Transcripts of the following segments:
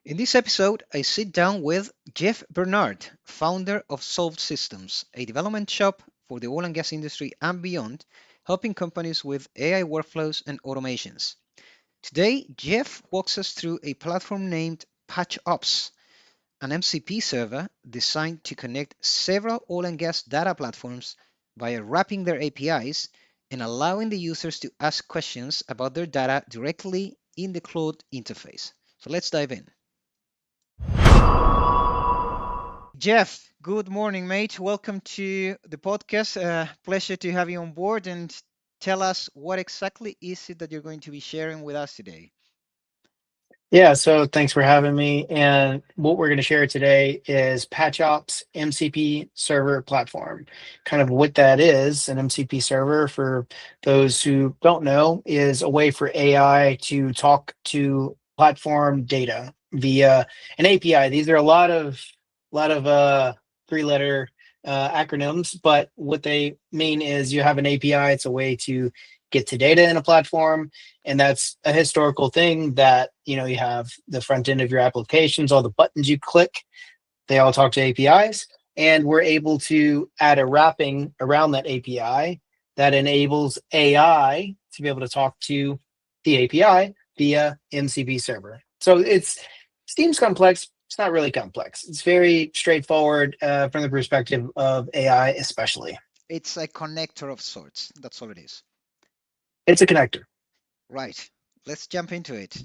In this episode, I sit down with Jeff Bernard, founder of Solved Systems, a development shop for the oil and gas industry and beyond, helping companies with AI workflows and automations. Today, Jeff walks us through a platform named PatchOps, an MCP server designed to connect several oil and gas data platforms via wrapping their APIs and allowing the users to ask questions about their data directly in the Cloud interface. So let's dive in. Jeff, good morning, mate. Welcome to the podcast. Pleasure to have you on board and tell us what exactly is it that you're going to be sharing with us today. Yeah, so thanks for having me. And what we're going to share today is PatchOps MCP server platform. Kind of what that is, an MCP server, for those who don't know, is a way for AI to talk to platform data via an API. These are a lot of three-letter acronyms, but what they mean is you have an API. It's a way to get to data in a platform, and that's a historical thing that you have the front end of your applications, all the buttons you click, they all talk to APIs, and we're able to add a wrapping around that API that enables AI to be able to talk to the API via MCP server. So it seems complex. It's not really complex. It's very straightforward from the perspective of AI, especially. It's a connector of sorts. That's all it is. It's a connector. Right. Let's jump into it.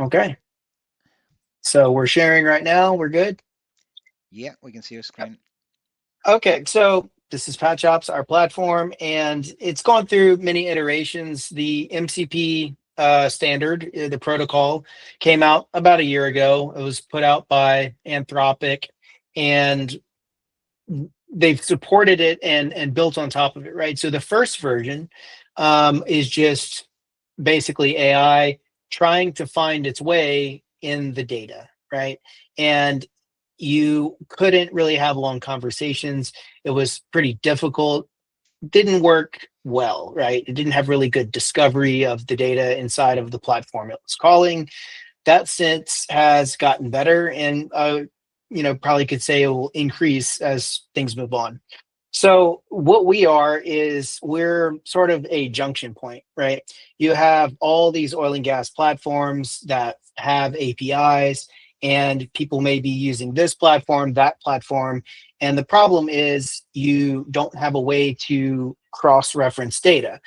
Okay. So we're sharing right now. We're good. Yeah, we can see your screen. Okay, so this is PatchOps, our platform, and it's gone through many iterations. The MCP standard, the protocol, came out about a year ago. It was put out by Anthropic, and they've supported it and built on top of it, right? So the first version is just basically AI trying to find its way in the data, right? And you couldn't really have long conversations. It was pretty difficult, didn't work well, right? It didn't have really good discovery of the data inside of the platform it was calling. That since has gotten better, and probably could say it will increase as things move on. So what we are is we're sort of a junction point, right? You have all these oil and gas platforms that have APIs, and people may be using this platform, that platform. And the problem is you don't have a way to cross-reference data.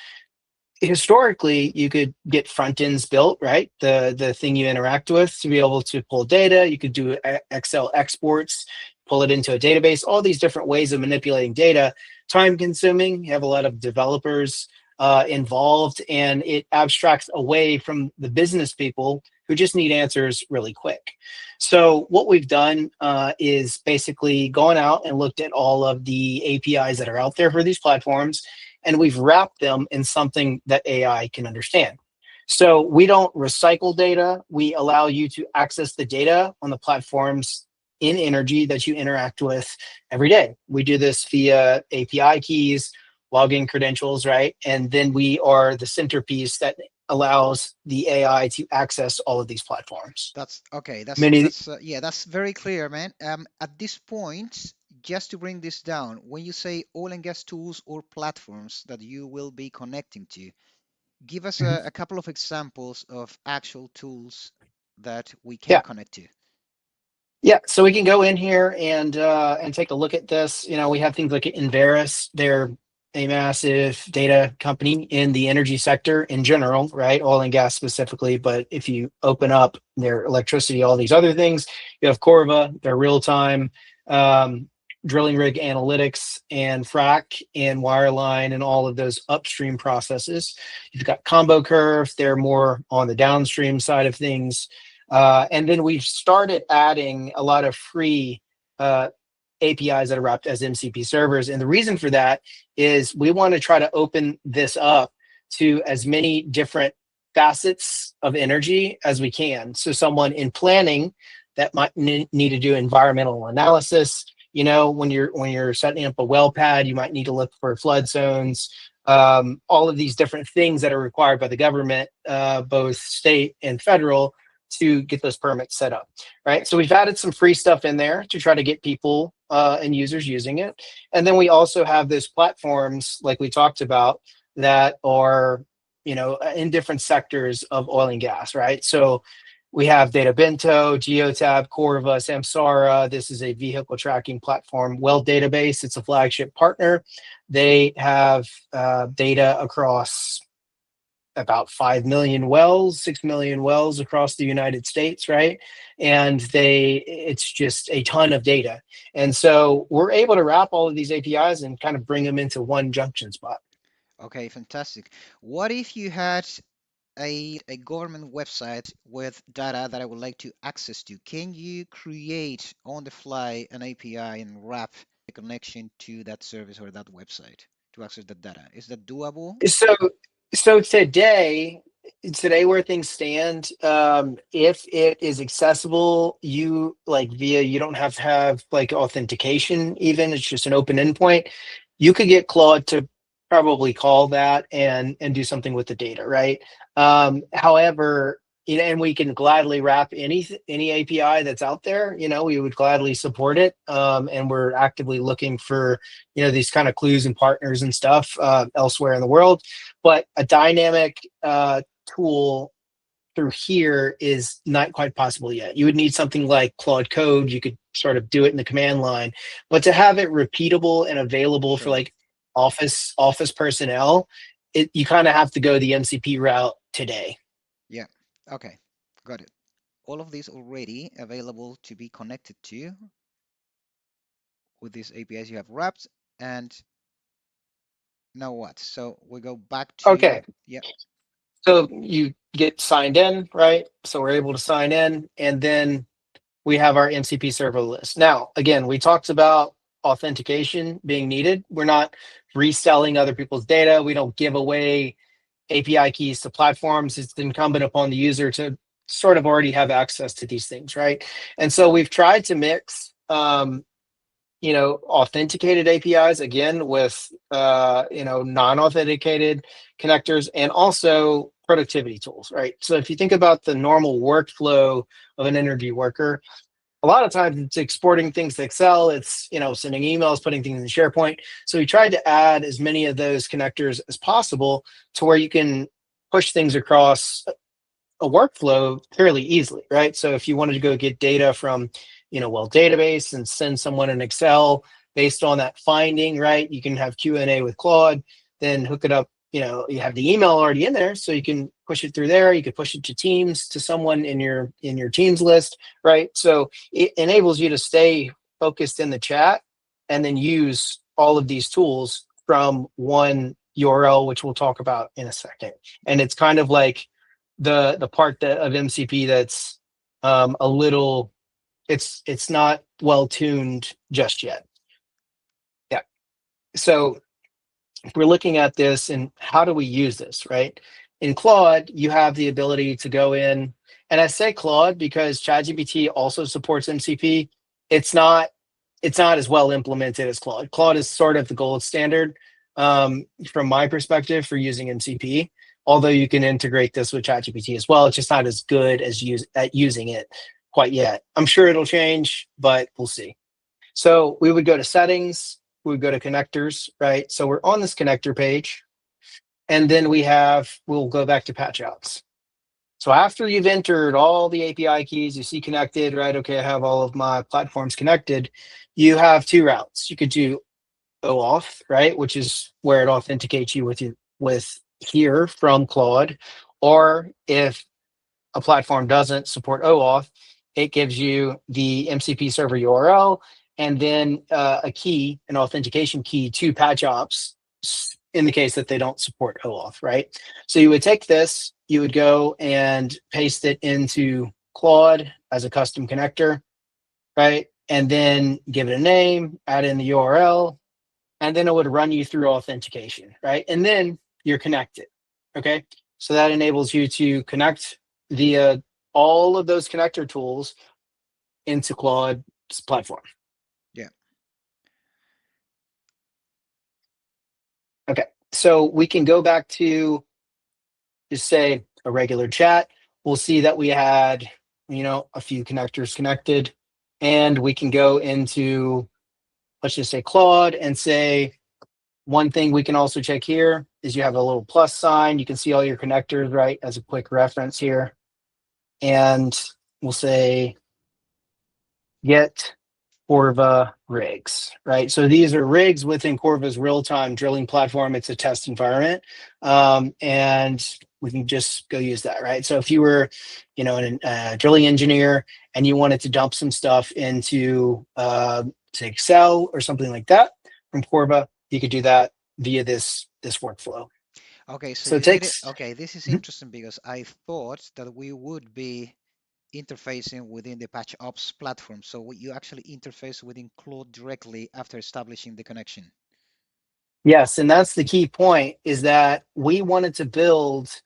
Historically, you could get front ends built, right? The thing you interact with to be able to pull data. You could do Excel exports, pull it into a database, all these different ways of manipulating data. Time consuming. You have a lot of developers involved, and it abstracts away from the business people who just need answers really quick. So what we've done is basically gone out and looked at all of the APIs that are out there for these platforms, and we've wrapped them in something that AI can understand. So we don't recycle data. We allow you to access the data on the platforms in energy that you interact with every day. We do this via API keys, login credentials, right? And then we are the centerpiece that allows the AI to access all of these platforms. That's okay. That's Many, that's yeah, that's very clear, man. At this point, just to bring this down, when you say oil and gas tools or platforms that you will be connecting to, give us Mhm. a couple of examples of actual tools that we can Yeah, connect to. yeah. So we can go in here and take a look at this. We have things like Inveris. They're a massive data company in the energy sector in general, right? Oil and gas specifically. But if you open up their electricity, all these other things, you have Corva, their real time um, drilling rig analytics and frac and wireline and all of those upstream processes. You've got Combo Curve. They're more on the downstream side of things. And then we've started adding a lot of free APIs that are wrapped as MCP servers. And the reason for that is we want to try to open this up to as many different facets of energy as we can. So someone in planning that might need to do environmental analysis, when you're setting up a well pad, you might need to look for flood zones, all of these different things that are required by the government, both state and federal, to get those permits set up, right? So we've added some free stuff in there to try to get people and users using it. And then we also have those platforms, like we talked about, that are, in different sectors of oil and gas, right? So we have Data Bento, Geotab, Corva, Samsara. This is a vehicle tracking platform. Well Database, it's a flagship partner. They have data across about 5 million wells, 6 million wells across the United States, right? And it's just a ton of data. And so we're able to wrap all of these APIs and kind of bring them into one junction spot. Okay, fantastic. What if you had a government website with data that I would like to access to? Can you create on the fly an API and wrap a connection to that service or that website to access that data? Is that doable? So, so today where things stand, if it is accessible, you like via, you don't have to have like authentication even, it's just an open endpoint. You could get Claude to probably call that and do something with the data, right? However, and we can gladly wrap any API that's out there. We would gladly support it, and we're actively looking for these kind of clues and partners and stuff elsewhere in the world. But a dynamic tool through here is not quite possible yet. You would need something like Claude Code. You could sort of do it in the command line, but to have it repeatable and available for Sure. like office personnel, you kind of have to go the MCP route today. Yeah. Okay. Got it. All of these already available to be connected to with these APIs you have wrapped. And now what? So we go back to, Okay, yeah, so you get signed in, right? So we're able to sign in, and then we have our MCP server list. Now, again, we talked about authentication being needed. We're not reselling other people's data. We don't give away API keys to platforms. It's incumbent upon the user to sort of already have access to these things, right? And so we've tried to mix, authenticated APIs again with, non-authenticated connectors, and also productivity tools, right? So if you think about the normal workflow of an energy worker, a lot of times it's exporting things to Excel, it's sending emails, putting things in SharePoint. So we tried to add as many of those connectors as possible to where you can push things across a workflow fairly easily, right? So if you wanted to go get data from, well database and send someone an Excel based on that finding, right? You can have Q&A with Claude, then hook it up. You have the email already in there, so you can push it through there. You could push it to Teams, to someone in your Teams list, right? So it enables you to stay focused in the chat and then use all of these tools from one URL, which we'll talk about in a second. And it's kind of like the part of MCP that's a little, it's not well tuned just yet. Yeah. So if we're looking at this and how do we use this, right? In Claude, you have the ability to go in, and I say Claude because ChatGPT also supports MCP. It's not as well implemented as Claude. Claude is sort of the gold standard from my perspective for using MCP. Although you can integrate this with ChatGPT as well, it's just not as good at using it quite yet. I'm sure it'll change, but we'll see. So we would go to settings, we would go to connectors, right? So we're on this connector page, and then we'll go back to PatchOps. So after you've entered all the API keys, you see connected, right? Okay, I have all of my platforms connected. You have two routes. You could do OAuth, right? Which is where it authenticates you with here from Claude. Or if a platform doesn't support OAuth, it gives you the MCP server URL and then a key, an authentication key to PatchOps in the case that they don't support OAuth, right? So you would take this, you would go and paste it into Claude as a custom connector, right? And then give it a name, add in the URL, and then it would run you through authentication, right? And then you're connected, okay? So that enables you to connect via all of those connector tools into Claude's platform. yeah. Okay, so we can go back to just say a regular chat. We'll see that we had a few connectors connected, and we can go into, let's just say Claude, and say, one thing we can also check here is you have a little plus sign. You can see all your connectors, right, as a quick reference here. And we'll say get Corva rigs, right? So these are rigs within Corva's real-time drilling platform. It's a test environment. And we can just go use that, right? So if you were, a drilling engineer and you wanted to dump some stuff into, say, Excel or something like that from Corva, you could do that via this workflow. Okay, so So it you did it. takes, Okay, this is Mhm. interesting because I thought that we would be interfacing within the PatchOps platform. So you actually interface within Claude directly after establishing the connection. Yes, and that's the key point, is that we wanted to build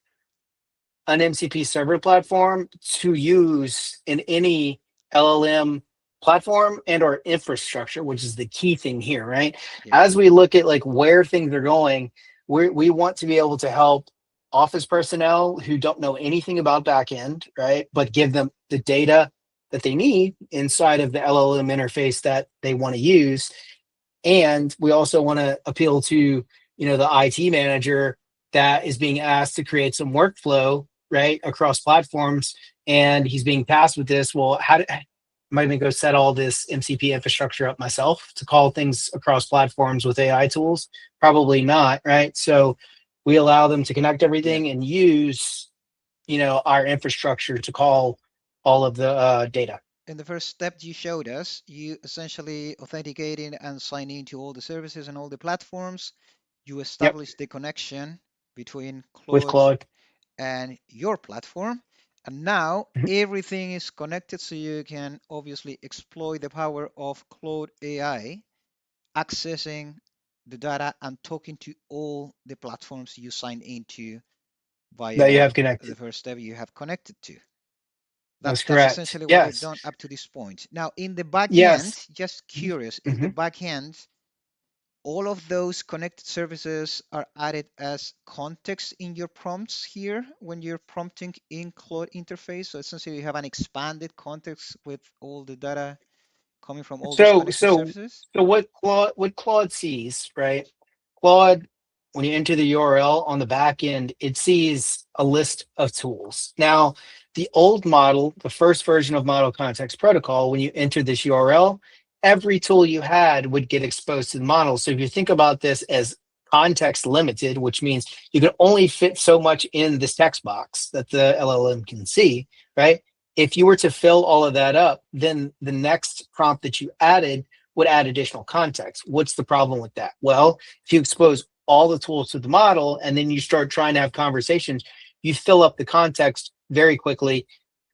an MCP server platform to use in any LLM platform and or infrastructure, which is the key thing here, right? Yeah. As we look at like where things are going, we want to be able to help office personnel who don't know anything about backend, right? But give them the data that they need inside of the LLM interface that they want to use. And we also want to appeal to, the IT manager that is being asked to create some workflow, right, across platforms. And he's being tasked with this. Well, am I going to go set all this MCP infrastructure up myself to call things across platforms with AI tools? Probably not, right? So we allow them to connect Yeah. everything and use, our infrastructure to call all of the data. In the first step you showed us, you essentially authenticating and signing to all the services and all the platforms. You Yep, establish the connection between with Claude Claude. and your platform. And now Mhm. everything is connected so you can obviously exploit the power of Claude AI, accessing the data and talking to all the platforms you signed into That you via have connected. the first step you have connected to. That's That's correct. essentially what you've Yes. done up to this point. Now, in the back end, Yes. just curious, in the Hmm. back end, all of those connected services are added as context in your prompts here when you're prompting in Claude interface. So essentially, you have an expanded context with all the data coming from all those So connected so services. so what Claude sees, right? Claude, when you enter the URL on the back end, it sees a list of tools. Now, the old model, the first version of Model Context Protocol, when you enter this URL, every tool you had would get exposed to the model. So if you think about this as context limited, which means you can only fit so much in this text box that the LLM can see, right? If you were to fill all of that up, then the next prompt that you added would add additional context. What's the problem with that? Well, if you expose all the tools to the model and then you start trying to have conversations, you fill up the context very quickly.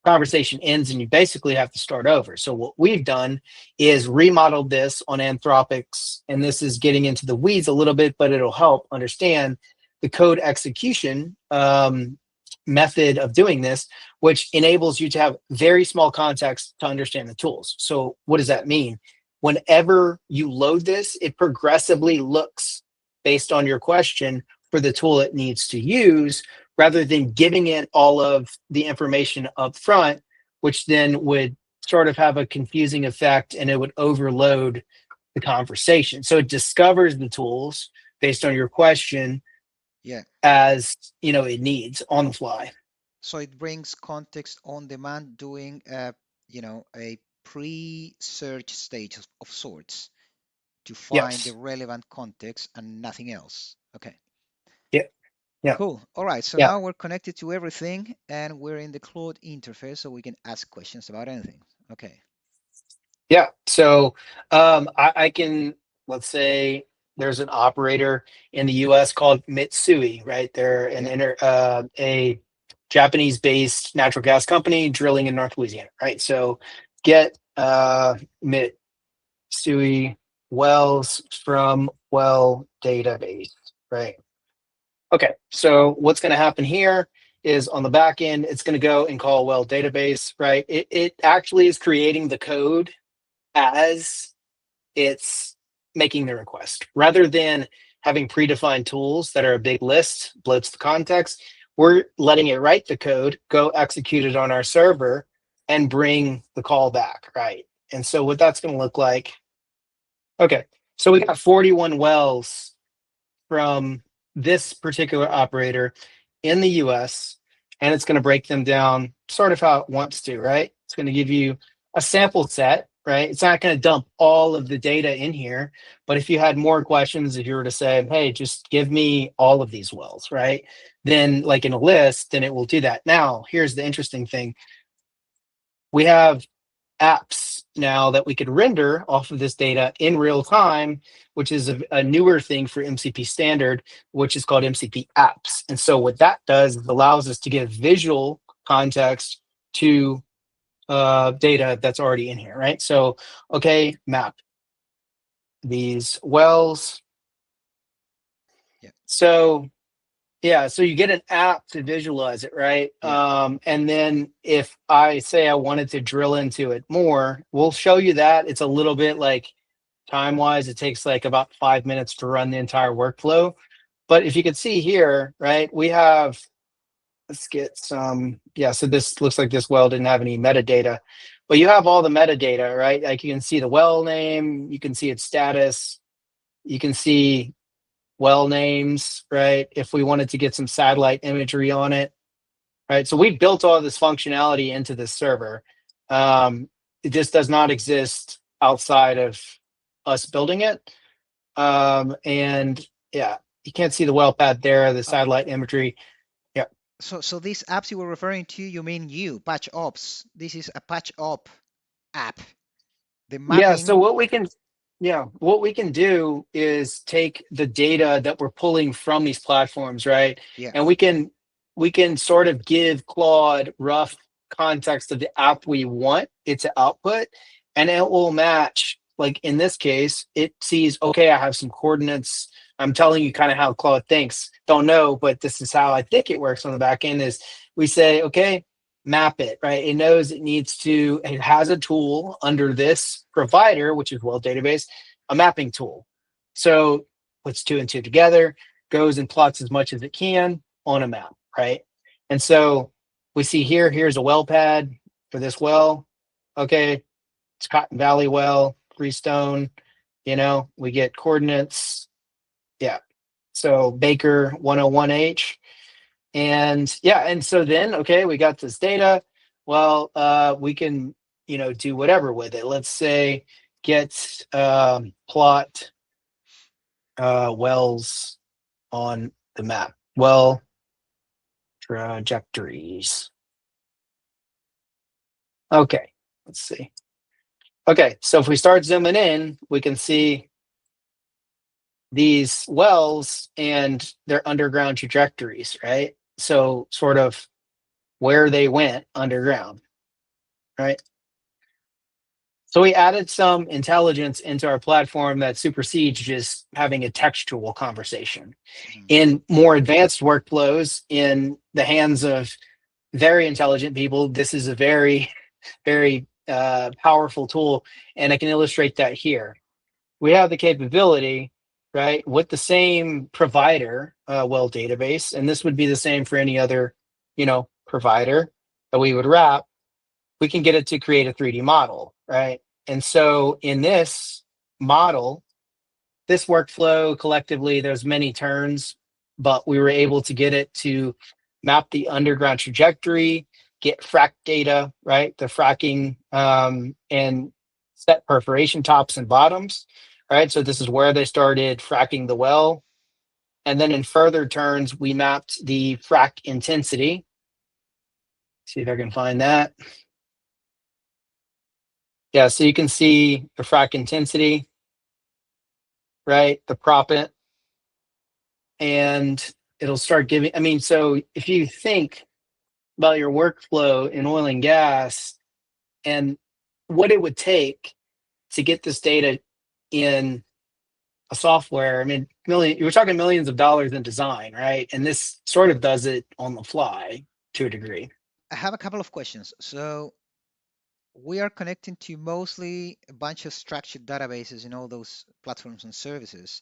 Conversation ends and you basically have to start over. So what we've done is remodeled this on Anthropic's, and this is getting into the weeds a little bit, but it'll help understand the code execution method of doing this, which enables you to have very small context to understand the tools. So what does that mean? Whenever you load this, it progressively looks based on your question for the tool it needs to use, rather than giving it all of the information up front, which then would sort of have a confusing effect and it would overload the conversation. So it discovers the tools based on your question Yeah. as it needs on the fly. So it brings context on demand, doing a pre-search stage of sorts to find the Yes. relevant context and nothing else. Okay. Yeah. Yeah. Cool. All right. So Yeah. now we're connected to everything and we're in the Claude interface so we can ask questions about anything. Okay. Yeah. So I can, let's say there's an operator in the US called Mitsui, right? They're Yeah. a Japanese based natural gas company drilling in North Louisiana, right? So get Mitsui wells from well database, right? Okay, so what's going to happen here is on the back end, it's going to go and call well database, right? It actually is creating the code as it's making the request rather than having predefined tools that are a big list, bloats the context. We're letting it write the code, go execute it on our server, and bring the call back, right? And so what that's going to look like, okay, so we got 41 wells from this particular operator in the US, and it's going to break them down sort of how it wants to, right? It's going to give you a sample set, right? It's not going to dump all of the data in here, but if you had more questions, if you were to say, hey, just give me all of these wells, right? Then, like in a list, then it will do that. Now, here's the interesting thing. We have apps now that we could render off of this data in real time, which is a newer thing for MCP standard, which is called MCP apps. And so what that does is allows us to give visual context to data that's already in here, right? So, okay, map these wells. Yeah. So yeah, so you get an app to visualize it, right? Yeah. And then if I say I wanted to drill into it more, we'll show you that. It's a little bit like time wise, it takes like about 5 minutes to run the entire workflow. But if you can see here, right, we have, let's get some, yeah, so this looks like this well didn't have any metadata, but you have all the metadata, right? Like you can see the well name, you can see its status, you can see well names, right? If we wanted to get some satellite imagery on it, right? So we built all this functionality into this server. It just does not exist outside of us building it. And yeah, you can't see the well pad there, the Uh, satellite imagery. Yeah. so these apps you were referring to, you mean PatchOps. This is a PatchOp app. The Yeah. So mapping. what we can, yeah, what we can do is take the data that we're pulling from these platforms, right? Yeah. And we can sort of give Claude rough context of the app we want it to output, and it will match. Like in this case, it sees, okay, I have some coordinates. I'm telling you kind of how Claude thinks. Don't know, but this is how I think it works on the back end is we say, okay, map it, right? It knows it has a tool under this provider, which is Well Database, a mapping tool. So puts two and two together, goes and plots as much as it can on a map, right? And so we see here, here's a well pad for this well. Okay, it's Cotton Valley well, Freestone, we get coordinates. Yeah. So Baker 101H. And yeah, and so then, okay, we got this data. Well, we can, do whatever with it. Let's say get plot wells on the map. Well, trajectories. Okay, let's see. Okay, so if we start zooming in, we can see these wells and their underground trajectories, right? So sort of where they went underground, right? So we added some intelligence into our platform that supersedes just having a textual conversation. Mhm. In more advanced workflows, in the hands of very intelligent people, this is a very, very powerful tool, and I can illustrate that here. We have the capability, right, with the same provider, well database, and this would be the same for any other, provider that we would wrap. We can get it to create a 3D model, right? And so in this model, this workflow collectively, there's many turns, but we were able to get it to map the underground trajectory, get frac data, right? The fracking and set perforation tops and bottoms, right? So this is where they started fracking the well. And then in further turns, we mapped the frac intensity. See if I can find that. Yeah, so you can see the frac intensity, right? The proppant, and it'll start giving. I mean, so if you think about your workflow in oil and gas and what it would take to get this data in a software, I mean, we're talking millions of dollars in design, right? And this sort of does it on the fly to a degree. I have a couple of questions. So we are connecting to mostly a bunch of structured databases in all those platforms and services.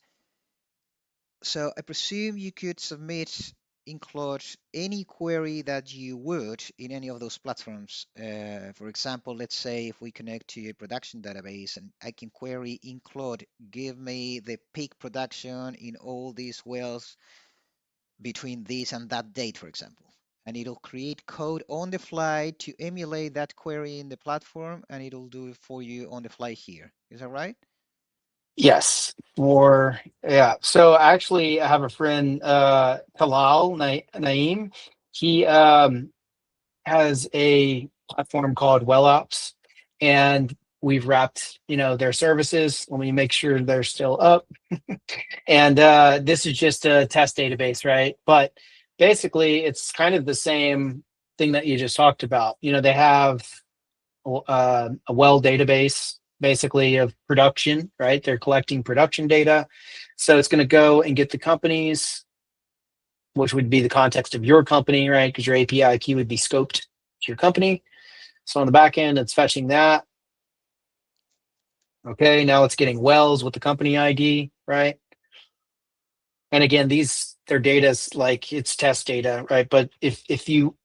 So I presume you could submit include any query that you would in any of those platforms. For example, let's say if we connect to a production database and I can query include, give me the peak production in all these wells between this and that date, for example. And it'll create code on the fly to emulate that query in the platform, and it'll do it for you on the fly here. Is that right? Yes. For yeah. So actually, I have a friend, Talal Naeem. He has a platform called WellOps, and we've wrapped, their services. Let me make sure they're still up. And this is just a test database, right? But basically, it's kind of the same thing that you just talked about. They have a well database basically of production, right? They're collecting production data. So it's going to go and get the companies, which would be the context of your company, right? Because your API key would be scoped to your company. So on the back end, it's fetching that. Okay, now it's getting wells with the company ID, right? And again, their data is like it's test data, right? But if you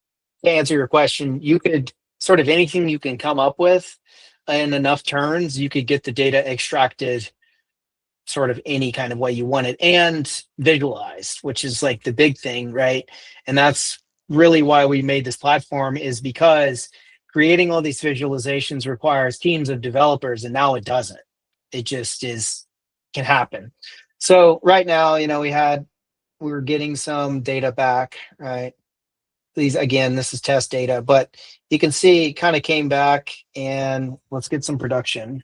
answer your question, you could sort of anything you can come up with in enough turns, you could get the data extracted sort of any kind of way you want it and visualized, which is like the big thing, right? And that's really why we made this platform, is because creating all these visualizations requires teams of developers, and now it doesn't. It just can happen. So right now, we were getting some data back, right? These, again, this is test data, but you can see it kind of came back, and let's get some production.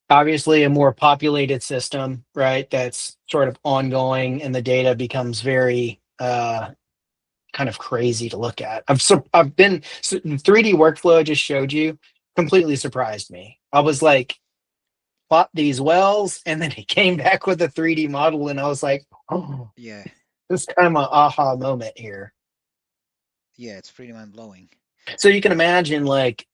Obviously a more populated system, right? That's sort of ongoing, and the data becomes very kind of crazy to look at. I've been 3D workflow I just showed you completely surprised me. I was like, plot these wells, and then it came back with a 3D model, and I was like, oh, Yeah, this is kind of an aha moment here. yeah, it's pretty mind blowing. So you can imagine, like,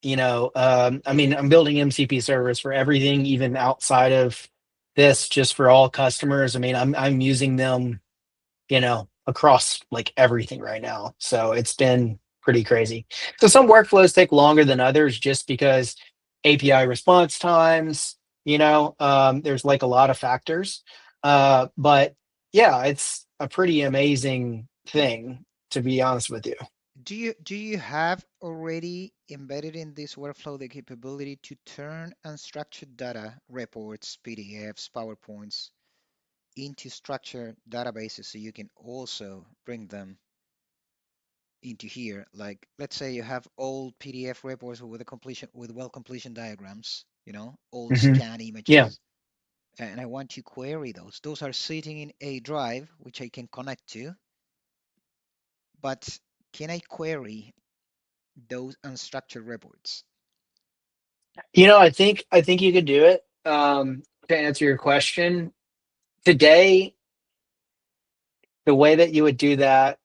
I mean, I'm building MCP servers for everything, even outside of this, just for all customers. I mean, I'm using them, across like everything right now. So it's been pretty crazy. So some workflows take longer than others just because API response times, there's like a lot of factors. But yeah, it's a pretty amazing thing, to be honest with you. Do you have already embedded in this workflow the capability to turn unstructured data, reports, PDFs, PowerPoints into structured databases so you can also bring them into here? Like, let's say you have old PDF reports with a completion with well completion diagrams, old Mhm. scan Yeah. images, and I want to query those. Those are sitting in a drive which I can connect to, but can I query those unstructured reports? I think you could do it. To answer your question, today, the way that you would do that,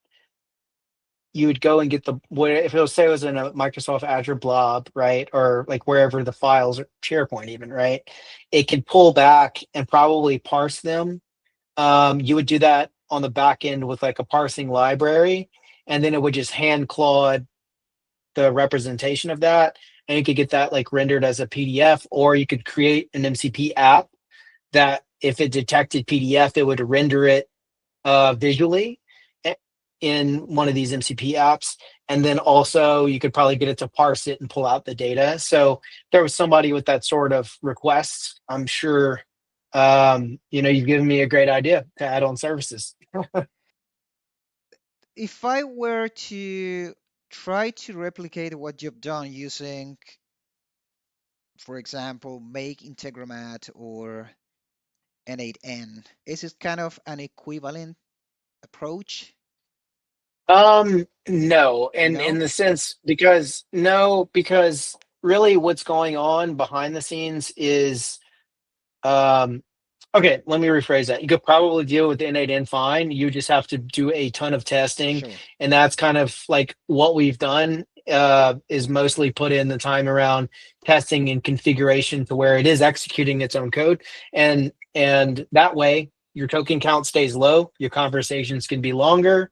you would go and get the where if it'll say it was in a Microsoft Azure blob, right? Or like wherever the files are, SharePoint even, right? It can pull back and probably parse them. You would do that on the back end with like a parsing library, and then it would just hand claude the representation of that, and you could get that like rendered as a PDF, or you could create an MCP app that if it detected PDF, it would render it visually in one of these MCP apps. And then also you could probably get it to parse it and pull out the data. So if there was somebody with that sort of request, I'm sure, you've given me a great idea to add on services. If I were to try to replicate what you've done using, for example, make Integromat or N8N, is it kind of an equivalent approach? No, and in No? the sense, because no, because really what's going on behind the scenes is um okay, let me rephrase that. You could probably deal with N8N fine. You just have to do a ton of testing, Sure. and that's kind of like what we've done. is mostly put in the time around testing and configuration to where it is executing its own code, and that way your token count stays low, your conversations can be longer,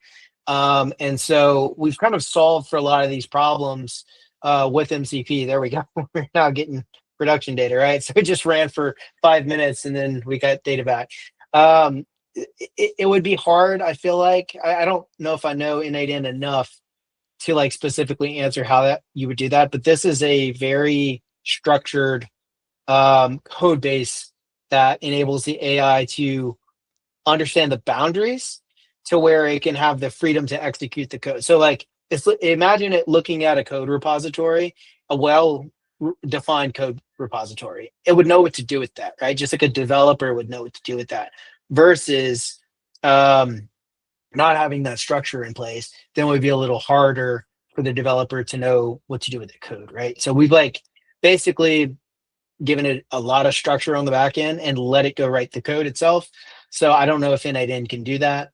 and so we've kind of solved for a lot of these problems with MCP. There we go. We're now getting production data, right? So it just ran for 5 minutes and then we got data back. It would be hard. I feel like I don't know if I know N8N enough to like specifically answer how that you would do that, but this is a very structured code base that enables the AI to understand the boundaries to where it can have the freedom to execute the code. So like imagine it looking at a code repository, a well defined code repository. It would know what to do with that, right? Just like a developer would know what to do with that versus not having that structure in place, then it would be a little harder for the developer to know what to do with the code, right? So we've like basically given it a lot of structure on the back end and let it go write the code itself. So I don't know if N8N can do that.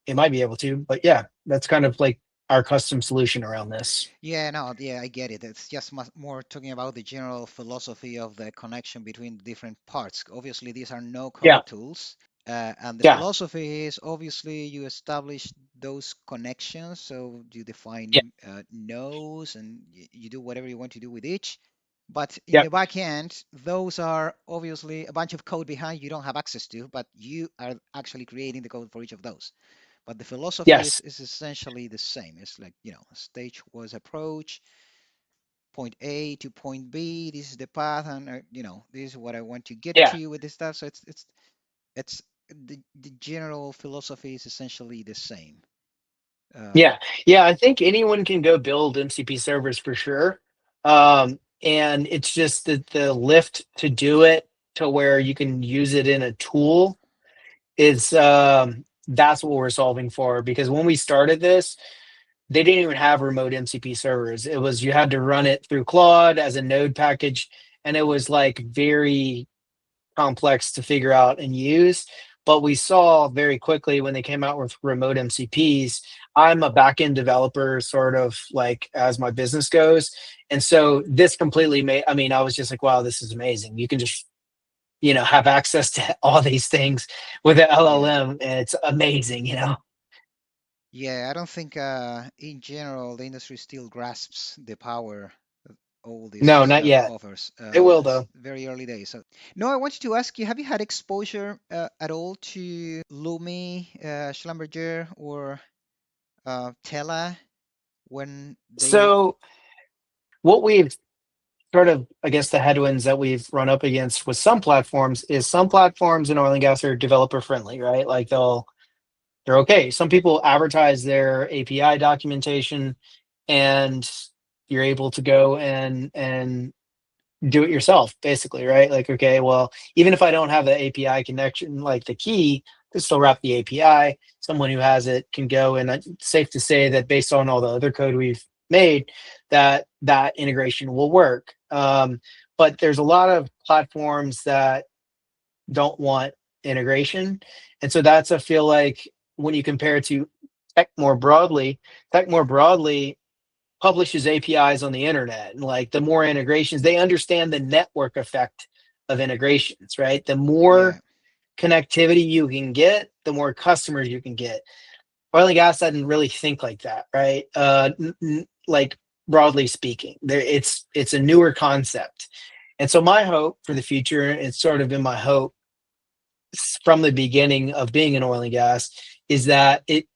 It might be able to, but yeah, that's kind of like our custom solution around this. Yeah, no, yeah, I get it. It's just more talking about the general philosophy of the connection between the different parts. Obviously, these are Yeah, no-code tools, and the yeah, philosophy is obviously you establish those connections. So you yeah, define nodes, and you do whatever you want to do with each. But in yeah, the back end, those are obviously a bunch of code behind you don't have access to, but you are actually creating the code for each of those. But the philosophy yes, is essentially the same. It's like, stage was approach, point A to point B. This is the path, and this is what I want to get yeah. to with this stuff. So it's the general philosophy is essentially the same. Um, Yeah, yeah, I think anyone can go build MCP servers for sure. And it's just that the lift to do it to where you can use it in a tool is that's what we're solving for. Because when we started this, they didn't even have remote MCP servers. It was you had to run it through Claude as a node package, and it was like very complex to figure out and use. But we saw very quickly when they came out with remote MCPs. I'm a backend developer, sort of like as my business goes. And so this completely made, I mean, I was just like, wow, this is amazing. You can just, have access to all these things with an yeah. LLM, and it's amazing. Yeah, I don't think in general the industry still grasps the power that all No, this not yet. offers. It will It's though. very early days. So, no, I wanted to ask you, have you had exposure at all to Lumi, Schlumberger, or Tela when they? So what we've sort of, I guess, the headwinds that we've run up against with some platforms is some platforms in oil and gas are developer friendly, right? Like they're okay. Some people advertise their API documentation, and you're able to go and do it yourself, basically, right? Like, okay, well, even if I don't have the API connection, like the key to still wrap the API, someone who has it can go. And it's safe to say that based on all the other code we've made, that integration will work. But there's a lot of platforms that don't want integration. And so that's, I feel like, when you compare it to tech more broadly publishes APIs on the internet. And like the more integrations, they understand the network effect of integrations, right? The more Yeah, connectivity you can get, the more customers you can get. Oil and gas doesn't really think like that, right? Like broadly speaking, it's a newer concept. And so my hope for the future, it's sort of been my hope from the beginning of being in oil and gas, is that it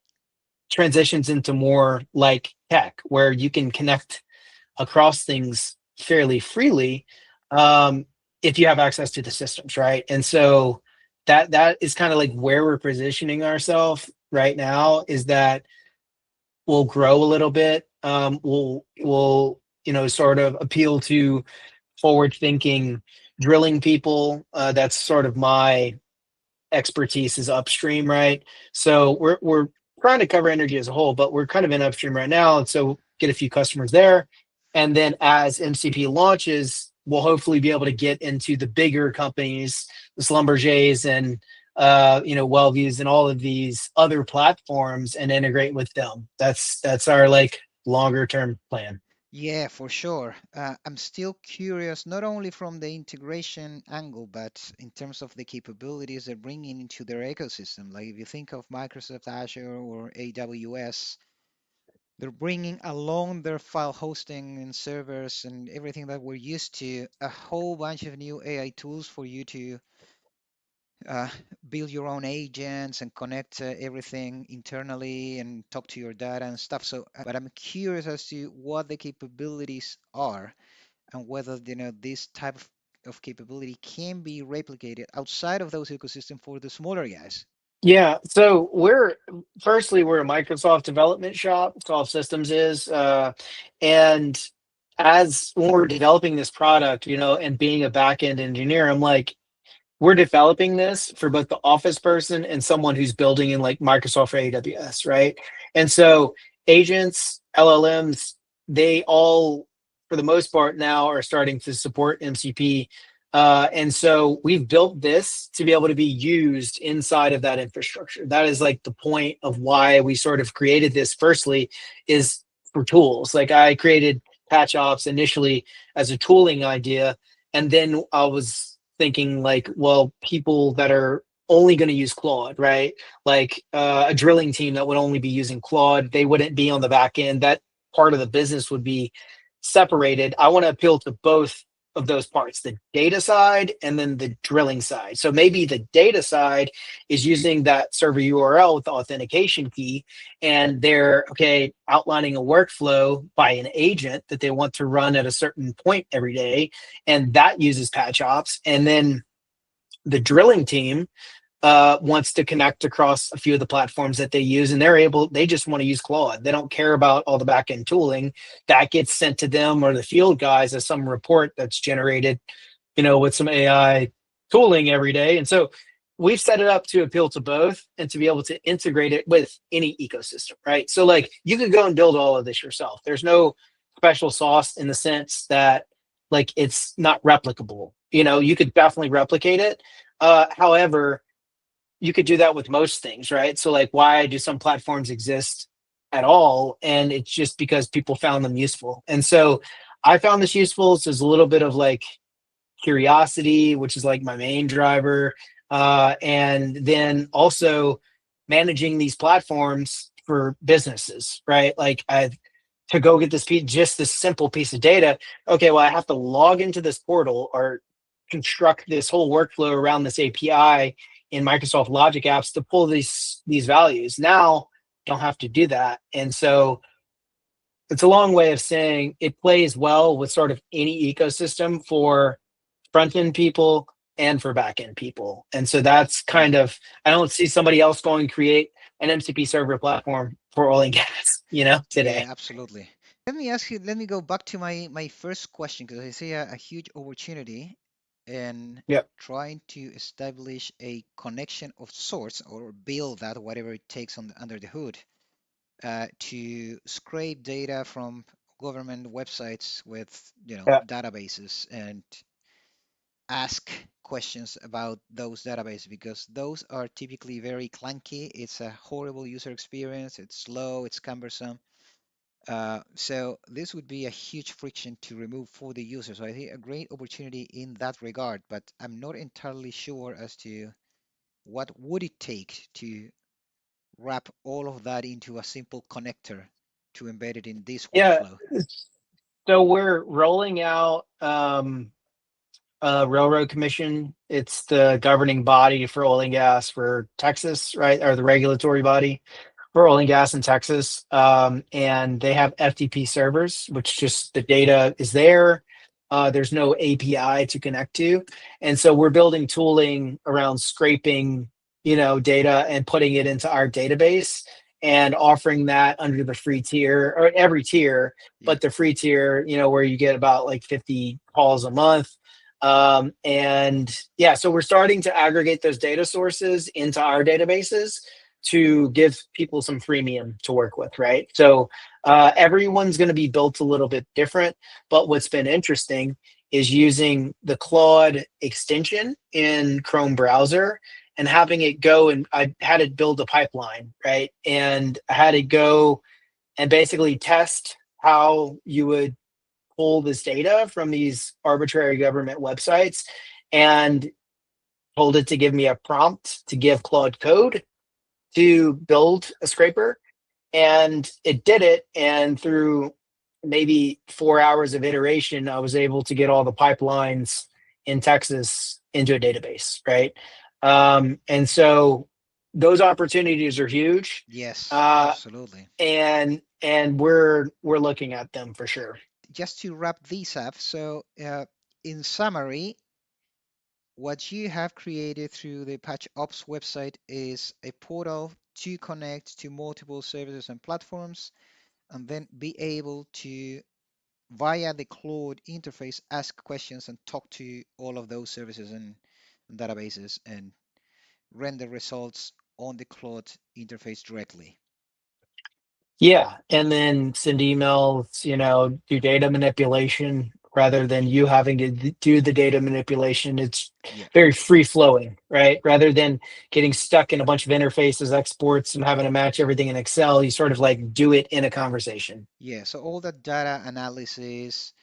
transitions into more like tech, where you can connect across things fairly freely, um, if you have access to the systems, right? And so that is kind of like where we're positioning ourselves right now, is that we'll grow a little bit. We'll sort of appeal to forward thinking drilling people. That's sort of my expertise is upstream, right? So we're trying to cover energy as a whole, but we're kind of in upstream right now, and so get a few customers there. And then as MCP launches, we'll hopefully be able to get into the bigger companies, the Schlumbergers and Wellviews and all of these other platforms and integrate with them. That's our like longer term plan. Yeah, for sure. I'm still curious, not only from the integration angle, but in terms of the capabilities they're bringing into their ecosystem. Like if you think of Microsoft Azure or AWS, they're bringing along their file hosting and servers and everything that we're used to, a whole bunch of new AI tools for you to uh, build your own agents and connect everything internally and talk to your data and stuff. So, but I'm curious as to what the capabilities are and whether this type of capability can be replicated outside of those ecosystems for the smaller guys. Yeah, so we're a Microsoft development shop. Soft Systems is, and as when we're developing this product, and being a back end engineer, I'm like, we're developing this for both the office person and someone who's building in like Microsoft or AWS, right? And so agents, LLMs, they all, for the most part, now are starting to support MCP. And so we've built this to be able to be used inside of that infrastructure. That is like the point of why we sort of created this. Firstly, is for tools. Like I created PatchOps initially as a tooling idea, and then I was thinking like, well, people that are only going to use Claude, right? Like a drilling team that would only be using Claude, they wouldn't be on the back end. That part of the business would be separated. I want to appeal to both of those parts, the data side and then the drilling side. So maybe the data side is using that server URL with the authentication key, and they're okay outlining a workflow by an agent that they want to run at a certain point every day, and that uses PatchOps. And then the drilling team wants to connect across a few of the platforms that they use, and they just want to use Claude. They don't care about all the backend tooling that gets sent to them or the field guys as some report that's generated, with some AI tooling every day. And so we've set it up to appeal to both and to be able to integrate it with any ecosystem, right? So like you could go and build all of this yourself. There's no special sauce in the sense that like it's not replicable. You could definitely replicate it. However, you could do that with most things, right? So like why do some platforms exist at all? And it's just because people found them useful. And so I found this useful. So there's a little bit of like curiosity, which is like my main driver. And then also managing these platforms for businesses, right? Like I to go get just this simple piece of data. Okay, well, I have to log into this portal or construct this whole workflow around this API in Microsoft Logic apps to pull these values. Now, don't have to do that, and so it's a long way of saying it plays well with sort of any ecosystem for front end people and for back end people. And so that's Yeah, kind of, I don't see somebody else going create an MCP server platform for oil and gas, today. yeah, absolutely. Let me ask you, let me go back to my first question because I see a huge opportunity in Yeah. trying to establish a connection of sorts or build that, whatever it takes under the hood, to scrape data from government websites with, Yeah. databases and ask questions about those databases because those are typically very clunky. It's a horrible user experience. It's slow. It's cumbersome. So this would be a huge friction to remove for the user. So I think a great opportunity in that regard, but I'm not entirely sure as to what would it take to wrap all of that into a simple connector to embed it in this Yeah. workflow. So we're rolling out Railroad Commission. It's the governing body for oil and gas for Texas, right? Or the regulatory body for oil and gas in Texas. And they have FTP servers, which just the data is there. There's no API to connect to. And so we're building tooling around scraping, data and putting it into our database and offering that under the free tier or every tier, Yeah, but the free tier, where you get about like 50 calls a month. And yeah, so we're starting to aggregate those data sources into our databases to give people some freemium to work with, right? So everyone's going to be built a little bit different, but what's been interesting is using the Claude extension in Chrome browser and having it go, and I had it build a pipeline, right? And I had it go and basically test how you would pull this data from these arbitrary government websites and told it to give me a prompt to give Claude code to build a scraper. And it did it. And through maybe 4 hours of iteration, I was able to get all the pipelines in Texas into a database, right? And so those opportunities are huge. Yes, Uh, absolutely. and we're looking at them for sure. Just to wrap this up, so in summary, what you have created through the PatchOps website is a portal to connect to multiple services and platforms, and then be able to, via the Claude interface, ask questions and talk to all of those services and databases and render results on the Claude interface directly. Yeah, and then send emails, do data manipulation rather than you having to do the data manipulation. It's Yeah. very free flowing, right? Rather than getting stuck in a bunch of interfaces, exports, and having to match everything in Excel, you sort of like do it in a conversation. Yeah. So all that data analysis,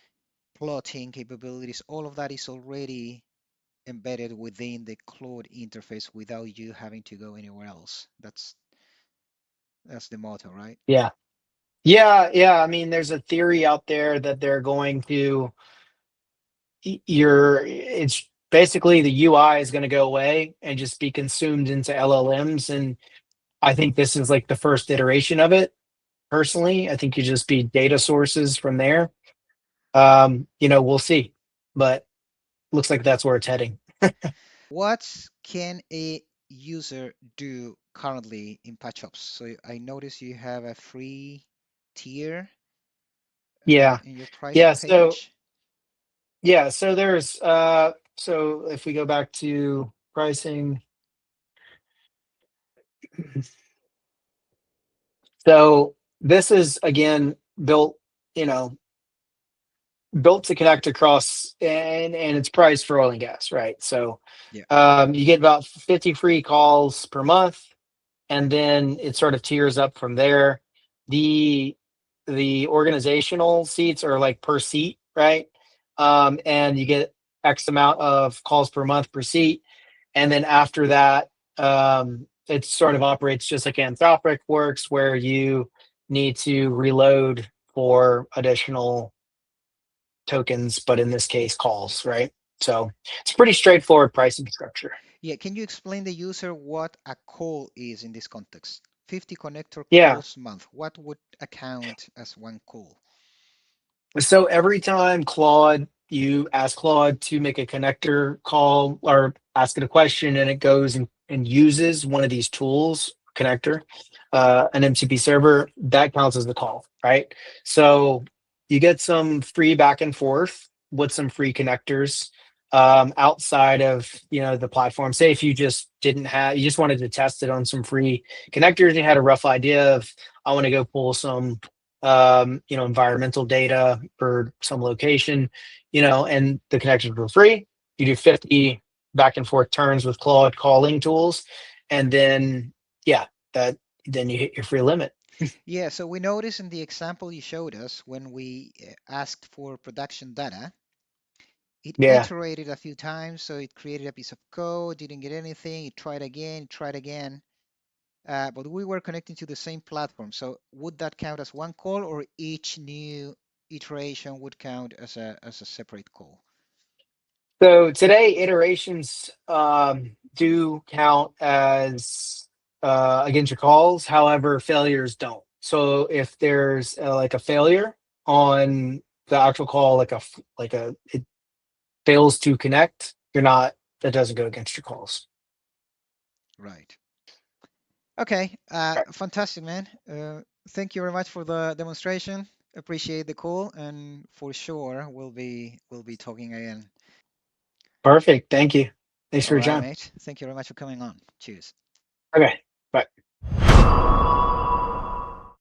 plotting capabilities, all of that is already embedded within the Claude interface without you having to go anywhere else. That's the motto, right? Yeah. Yeah. I mean, there's a theory out there that they're going to it's basically the UI is going to go away and just be consumed into LLMs. And I think this is like the first iteration of it. Personally, I think you just be data sources from there. We'll see, but looks like that's where it's heading. What can a user do currently in PatchOps? So I notice you have a free tier Yeah, in your pricing yeah. So page. yeah, so there's so if we go back to pricing, so this is again built, you know, built to connect across, and it's priced for oil and gas, right? So Yeah. you get about 50 free calls per month, and then it sort of tiers up from there. The the organizational seats are like per seat, right? And you get X amount of calls per month per seat, and then after that, it sort of operates just like Anthropic works, where you need to reload for additional tokens, but in this case, calls, right? So it's pretty straightforward pricing structure. Yeah. Can you explain the user what a call is in this context? 50 connector Yeah. calls month. What would account as one call? So every time you ask Claude to make a connector call or ask it a question, and it goes and uses one of these tools, connector, an MCP server, that counts as the call, right? So you get some free back and forth with some free connectors outside of the platform. Say if you just wanted to test it on some free connectors, you had a rough idea of, I want to go pull some environmental data for some location, and the connections were free. You do 50 back and forth turns with Claude calling tools, and then yeah, that then you hit your free limit. Yeah. So we noticed in the example you showed us when we asked for production data, it Yeah. iterated a few times. So it created a piece of code, didn't get anything. It tried again. But we were connecting to the same platform. So would that count as one call, or each new iteration would count as a separate call? So today iterations do count as against your calls. However, failures don't. So if there's like a failure on the actual call, like a it fails to connect, that doesn't go against your calls. Right. Okay. Right. Fantastic, man. Thank you very much for the demonstration. Appreciate the call, and for sure we'll be talking again. Perfect. Thank you. Thanks All for your right, time. mate. Thank you very much for coming on. Cheers. Okay. Bye.